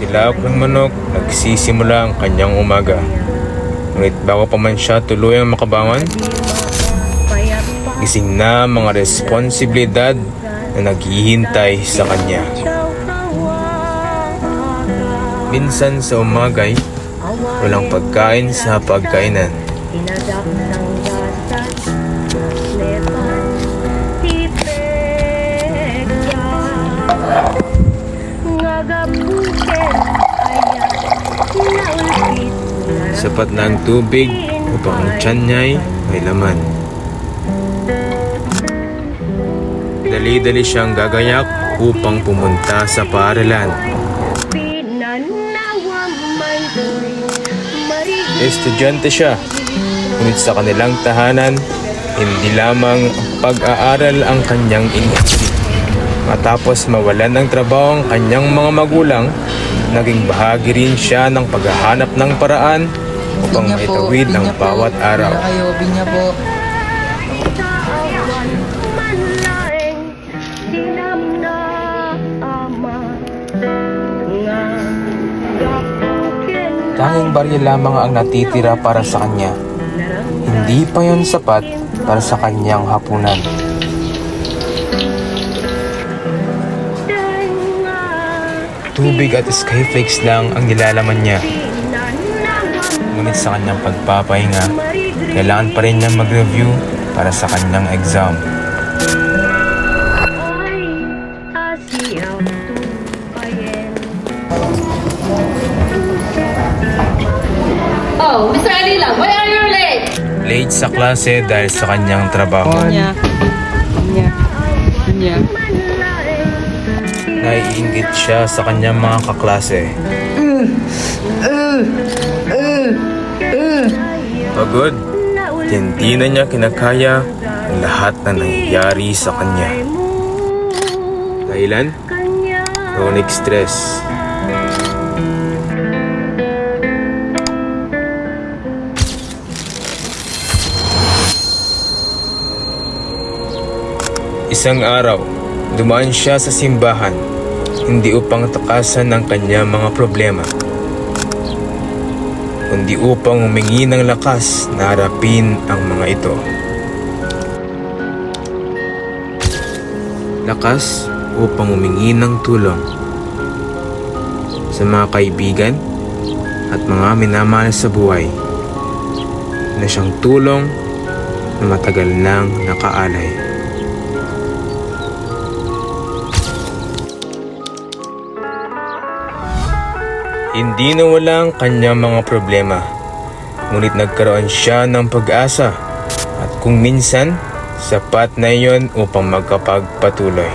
pagtilaok ng manok, nagsisimula ang kanyang umaga. Ngunit bago pa man siya tuluyang makabangon, gising na mga responsibilidad na naghihintay sa kanya. Minsan sa umagay, walang pagkain sa pagkainan. Sapat na ang tubig upang ang tiyan niya'y may laman. Dali-dali siyang gagayak upang pumunta sa paaralan. Estudyante siya, ngunit sa kanilang tahanan, hindi lamang pag-aaral ang kanyang iniisip. Matapos mawalan ng trabaho ang kanyang mga magulang, naging bahagi rin siya ng paghahanap ng paraan upang maitawid ang bawat araw. Binya po. Tanging barya lamang ang natitira para sa kanya. Hindi pa yon sapat para sa kanyang hapunan. Tubig at skyflakes lang ang nilalaman niya. Ngunit sa kanyang pagpapahinga, kailangan pa rin niya mag-review para sa kanyang exam. Oh, Mr. Alila, why are you late? Late sa klase dahil sa kanyang trabaho. Binya. Naiinggit siya sa kanyang mga kaklase. Pagod, hindi na niya kinakaya ang lahat na nangyayari sa kanya. Dahilan? Chronic stress. Isang araw, dumaan siya sa simbahan, hindi upang takasan ang kanyang mga problema, kundi upang humingi ng lakas na harapin ang mga ito. Lakas upang humingi ng tulong sa mga kaibigan at mga minamahal sa buhay na siyang tulong na matagal nang nakaalay. Hindi nawala ang kanyang mga problema, ngunit nagkaroon siya ng pag-asa at kung minsan, sapat na iyon upang magkapagpatuloy.